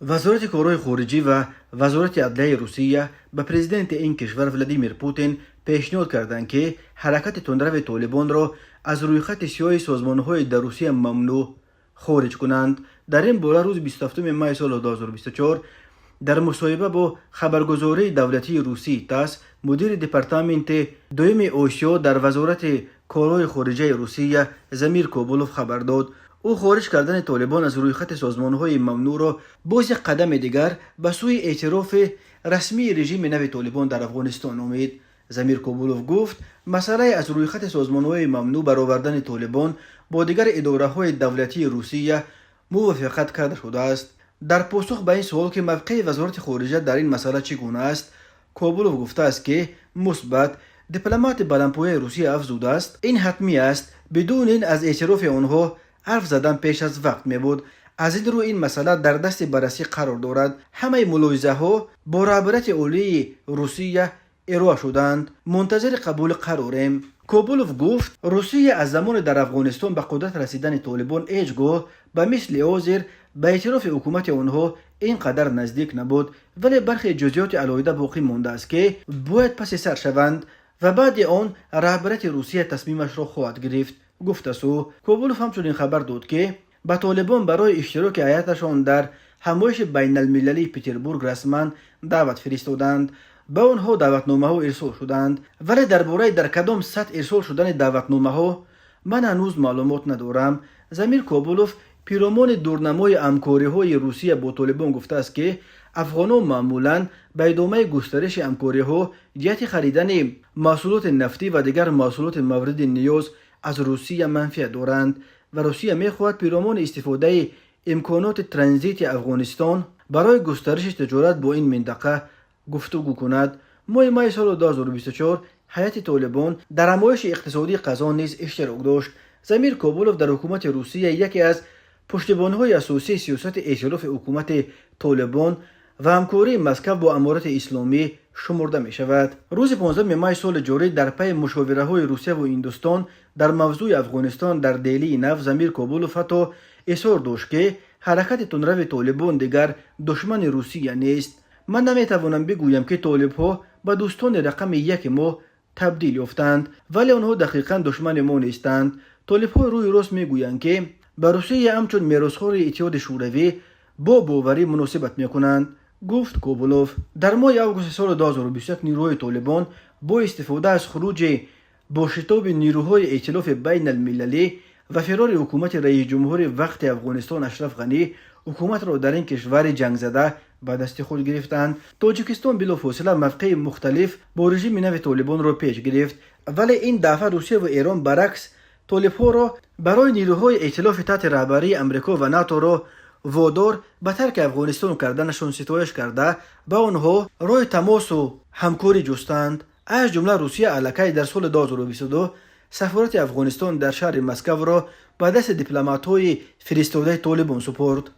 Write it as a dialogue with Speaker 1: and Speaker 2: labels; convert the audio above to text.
Speaker 1: وزارت کارهای خارجی و وزارت عدلیه روسیه به پرزیدنت این کشور ولادیمیر پوتین پیشنهاد کردند که حرکت تندرو طالبان را از روی خط سیاه سازمان‌های در روسیه ممنوع خارج کنند. در این باره روز 27 می سال 2024 در مصاحبه با خبرگزاری دولتی روسی تاس، مدیر دپارتمنت دوم آسیا در وزارت کارهای خارجه روسیه زمیر کوبولوف خبر داد. او خارج کردن طالبان از روی خط سازمان‌های ممنوع را باز یک قدم دیگر به سوی اعتراف رسمی رژیم نو طالبان در افغانستان نامید. زمیر کوبولوف گفت مسئله از روی خط سازمان‌های ممنوع برآوردن طالبان با دیگر اداره‌های دولتی روسیه موافقت کرده شده است. در پاسخ به این سوال که موقع وزارت خارجه در این مسئله چگونه است، کوبولوف گفته است که مثبت. دیپلمات بلندپایه روسیه افزوده است این حتمی است، بدون این از اعتراف آنها حرف زدن پیش از وقت می بود. از این رو این مسئله در دست بررسی قرار دارد. همه ملاحظه ها با رهبریت عالی روسیه ارائه شدند، منتظر قبول قراریم. کوبولوف گفت روسیه از زمان در افغانستان به قدرت رسیدن طالبان هیچگاه به مثل حاضر به اعتراف حکومت آنها اینقدر نزدیک نبود، ولی برخی جزئیات علیحده باقی مانده است که باید پس سر شوند و بعد آن رهبریت روسیه تصمیمش را خواهد گرفت. گفته سو کوبولوف همچنین خبر داد که به طالبان برای اشتراک هیئتشان در همایش بین المللی پتربورگ رسما دعوت فرستادند. به آنها دعوتنامه ها ارسال شدند، ولی درباره در کدام سطح ارسال شدن دعوتنامه ها من هنوز معلومات ندارم. زمیر کوبولوف پیرامون دورنمای همکاری های روسیه با طالبان گفته است که افغانان معمولا به ادامه گسترش همکاری ها جهت خریدن محصولات نفتی و دیگر محصولات مورد نیاز از روسیه منفعت دارند و روسیه میخواهد پیرامون استفاده امکانات ترانزیت افغانستان برای گسترش تجارت با این منطقه گفتگو کند. ماه سال 2024 هیئت طالبان در همایش اقتصادی قزان نیز اشتراک داشت. زمیر کوبولوف در حکومت روسیه یکی از پشتیبان‌های اساسی سیاست ائتلاف حکومت طالبان و همکاری مسکو با امارات اسلامی شمرده می شود. روز 15 می سال جاری در پی مشاوره‌های روسیه و هندوستان در موضوع افغانستان در دهلی نو، زمیر کوبولوف حتی اصرار داشت که حرکت تندرو طالبان دیگر دشمن روسیه نیست. من نمیتوانم بگویم که طالب‌ها به دوستان رقم یک ما تبدیل یافتند، ولی آنها دقیقاً دشمن ما نیستند. طالب‌ها روی راست میگویند که به روسیه همچون میراث‌خوار اتحاد شوروی با باوری مناسبت میکنند، گفت کوبولوف. در ماه آگوست سال 2021 نیروهای طالبان با استفاده از خروج با شتاب نیروهای ائتلاف بین المللی و فرار حکومت رئیس جمهور وقت افغانستان اشرف غنی حکومت را در این کشور جنگ زده به دست خود گرفتند. تاجیکستان بلافاصله موقع مختلف با رژیم نو طالبان را پیش گرفت، ولی این دفعه روسیه و ایران برعکس طالب‌ها را برای نیروهای ائتلاف تحت رهبری امریکا و ناتو را وادار به ترک افغانستان کردنشان ستایش کرده به آنها راه تماس و همکاری جستند. از جمله روسیه الکی در سال 2022 سفارت افغانستان در شهر مسکو را به دست دیپلمات‌های فرستاده طالبان سپرد.